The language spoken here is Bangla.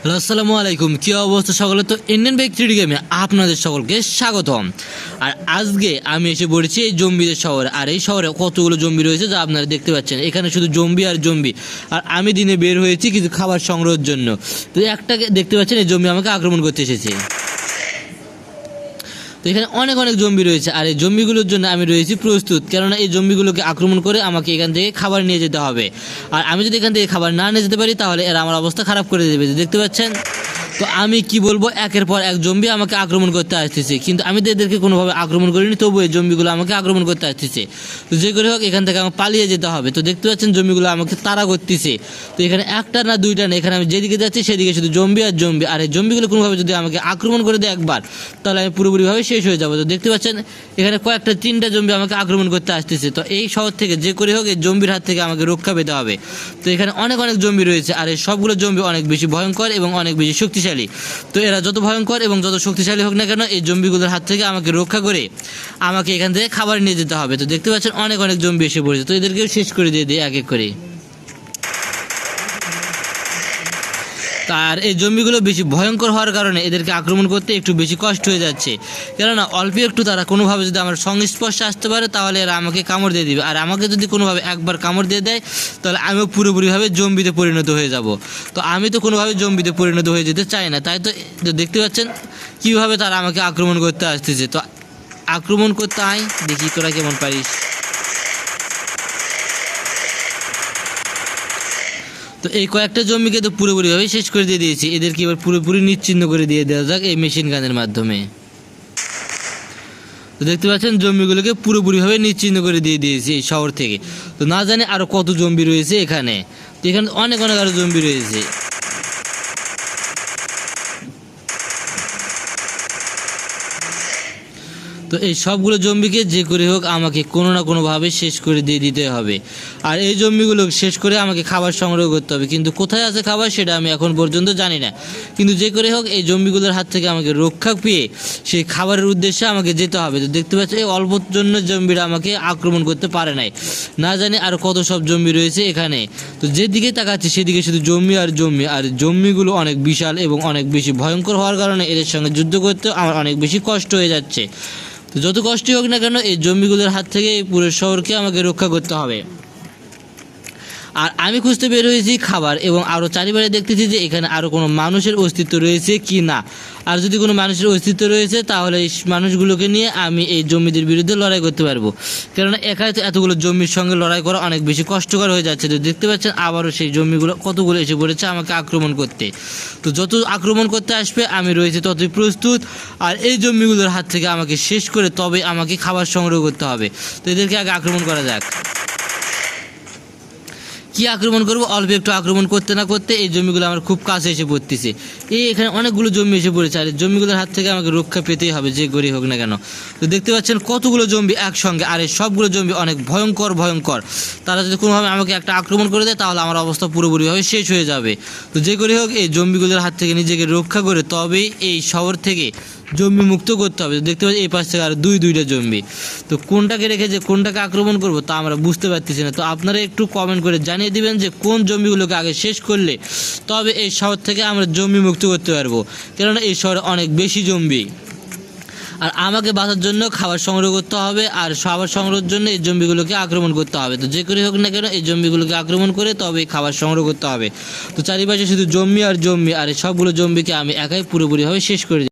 হ্যালো আসসালামু আলাইকুম, কি অবস্থা সকলে? তো ইন্ডিয়ান বাইক 3D গেমে আপনাদের সকলকে স্বাগতম। আর আজকে আমি এসে পড়েছি এই জম্বিদের শহরে। আর এই শহরে কতগুলো জম্বি রয়েছে যা আপনারা দেখতে পাচ্ছেন। এখানে শুধু জম্বি আর জম্বি। আর আমি দিনে বের হয়েছি কিছু খাবার সংগ্রহের জন্য। তো একটাকে দেখতে পাচ্ছেন, এই জম্বি আমাকে আক্রমণ করতে এসেছে। তো এখানে অনেক অনেক জম্বি রয়েছে, আর এই জম্বিগুলোর জন্য আমি রয়েছি প্রস্তুত, কেননা এই জম্বিগুলোকে আক্রমণ করে আমাকে এখান থেকে খাবার নিয়ে যেতে হবে। আর আমি যদি এখান থেকে খাবার না নিয়ে যেতে পারি তাহলে এরা আমার অবস্থা খারাপ করে দেবে। দেখতে পাচ্ছেন, তো আমি কি বলবো, একের পর এক জম্বি আমাকে আক্রমণ করতে আসতেছে, কিন্তু আমি তো এদেরকে কোনোভাবে আক্রমণ করিনি, তবু এই জম্বিগুলো আমাকে আক্রমণ করতে আসতেছে। তো যে করে হোক এখান থেকে আমাকে পালিয়ে যেতে হবে। তো দেখতে পাচ্ছেন জম্বিগুলো আমাকে তাড়া করতেছে। তো এখানে একটা না দুইটা না, এখানে আমি যেদিকে যাচ্ছি সেদিকে শুধু জম্বি আর জম্বি। আর এই জম্বিগুলো কোনোভাবে যদি আমাকে আক্রমণ করে দেয় একবার, তাহলে আমি পুরোপুরিভাবে শেষ হয়ে যাবো। তো দেখতে পাচ্ছেন এখানে কয়েকটা তিনটা জম্বি আমাকে আক্রমণ করতে আসতেছে। তো এই শহর থেকে যে করে হোক এই জম্বির হাত থেকে আমাকে রক্ষা পেতে হবে। তো এখানে অনেক অনেক জম্বি রয়েছে, আর এই সবগুলো জম্বি অনেক বেশি ভয়ঙ্কর এবং অনেক বেশি শক্তিশালী। তো এরা যত ভয়ঙ্কর এবং যত শক্তিশালী হোক না কেন, এই জম্বিগুলোর হাত থেকে আমাকে রক্ষা করে আমাকে এখান থেকে খাবার নিয়ে যেতে হবে। তো দেখতে পাচ্ছেন অনেক অনেক জম্বি এসে পড়েছে। তো এদেরকেও শেষ করে দিয়ে দিই এক এক করে। আর এই জম্বিগুলো বেশি ভয়ঙ্কর হওয়ার কারণে এদেরকে আক্রমণ করতে একটু বেশি কষ্ট হয়ে যাচ্ছে, কেননা অল্প একটু তারা কোনোভাবে যদি আমার সংস্পর্শে আসতে পারে তাহলে এরা আমাকে কামড় দিয়ে দিবে। আর আমাকে যদি কোনোভাবে একবার কামড় দিয়ে দেয় তাহলে আমিও পুরোপুরিভাবে জম্বিতে পরিণত হয়ে যাব। তো আমি তো কোনোভাবে জম্বিতে পরিণত হয়ে যেতে চাই না, তাই তো দেখতে পাচ্ছেন কীভাবে তারা আমাকে আক্রমণ করতে আসতেছে। তো আক্রমণ করতে আয়, দেখি তোরা কেমন পারিস। তো এই কয়েকটা জম্বিকে তো পুরোপুরিভাবে শেষ করে দিয়ে দিয়েছি। এদেরকে এবার পুরোপুরি নিশ্চিহ্ন করে দিয়ে দেওয়া যাক এই মেশিন গানের মাধ্যমে। তো দেখতে পাচ্ছেন জম্বিগুলোকে পুরোপুরিভাবে নিশ্চিহ্ন করে দিয়ে দিয়েছি এই শহর থেকে। তো না জানি আরও কত জম্বি রয়েছে এখানে। তো এখানে অনেক অনেক আরও জম্বি রয়েছে। তো এই সবগুলো জম্বিকে যে করে হোক আমাকে কোনো না কোনোভাবে শেষ করে দিয়ে দিতে হবে। আর এই জম্বিগুলো শেষ করে আমাকে খাবার সংগ্রহ করতে হবে, কিন্তু কোথায় আছে খাবার সেটা আমি এখন পর্যন্ত জানি না। কিন্তু যে করে হোক এই জম্বিগুলোর হাত থেকে আমাকে রক্ষা পেয়ে সেই খাবারের উদ্দেশ্যে আমাকে যেতে হবে। তো দেখতে পাচ্ছি এই অল্পর জন্য জম্বিরা আমাকে আক্রমণ করতে পারে নাই। না জানি আর কত সব জম্বি রয়েছে এখানে। তো যেদিকে তাকাচ্ছি সেদিকে শুধু জম্বি আর জম্বি। আর জম্বিগুলো অনেক বিশাল এবং অনেক বেশি ভয়ঙ্কর হওয়ার কারণে এদের সঙ্গে যুদ্ধ করতে আমার অনেক বেশি কষ্ট হয়ে যাচ্ছে। তো যত কষ্টই হোক না কেন এই জম্বিগুলোর হাত থেকে এই পুরো শহরকে আমাকে রক্ষা করতে হবে। আর আমি খুঁজতে বের হয়েছি খাবার, এবং আরও চারিবারে দেখতেছি যে এখানে আরও কোনো মানুষের অস্তিত্ব রয়েছে কি না। আর যদি কোনো মানুষের অস্তিত্ব রয়েছে তাহলে এই মানুষগুলোকে নিয়ে আমি এই জম্বিদের বিরুদ্ধে লড়াই করতে পারবো, কেননা একাই তো এতগুলো জম্বির সঙ্গে লড়াই করা অনেক বেশি কষ্টকর হয়ে যাচ্ছে। তো দেখতে পাচ্ছেন আবারও সেই জম্বিগুলো কতগুলো এসে পড়েছে আমাকে আক্রমণ করতে। তো যত আক্রমণ করতে আসবে আমি রয়েছি ততই প্রস্তুত। আর এই জম্বিগুলোর হাত থেকে আমাকে শেষ করে তবে আমাকে খাবার সংগ্রহ করতে হবে। তো এদেরকে আগে আক্রমণ করা যাক। কি আক্রমণ করবো, অল্প একটু আক্রমণ করতে না করতে এই জমিগুলো আমার খুব কাছে এসে পড়তেছে। এখানে অনেকগুলো জমি এসে পড়েছে, আর এই জমিগুলোর হাত থেকে আমাকে রক্ষা পেতেই হবে যে গরি হোক না কেন। তো দেখতে পাচ্ছেন কতগুলো জম্বি একসঙ্গে, আর এই সবগুলো জম্বি অনেক ভয়ঙ্কর ভয়ঙ্কর। তারা যদি কোনোভাবে আমাকে একটা আক্রমণ করে দেয় তাহলে আমার অবস্থা পুরোপুরিভাবে শেষ হয়ে যাবে। তো যে গরি হোক এই জম্বিগুলোর হাত থেকে নিজেকে রক্ষা করে তবেই এই শহর থেকে জম্বি মুক্ত করতে হবে। দেখতে পাচ্ছি এই পাশ থেকে আর দুইটা জম্বি। তো কোনটাকে রেখে যে কোনটাকে আক্রমণ করবো তা আমরা বুঝতে পারতেছি না। তো আপনারা একটু কমেন্ট করে জানিয়ে দিবেন যে কোন জম্বিগুলোকে আগে শেষ করলে তবে এই শহর থেকে আমরা জম্বি মুক্ত করতে পারবো, কেননা এই শহরে অনেক বেশি জম্বি। আর আমাকে বাঁচার জন্য খাবার সংগ্রহ করতে হবে, আর খাবার সংগ্রহের জন্য এই জম্বিগুলোকে আক্রমণ করতে হবে। তো যে করে হোক না কেন এই জম্বিগুলোকে আক্রমণ করে তবে খাবার সংগ্রহ করতে হবে। তো চারিপাশে শুধু জম্বি আর জম্বি, আর এই সবগুলো জম্বিকে আমি একাই পুরোপুরিভাবে শেষ করে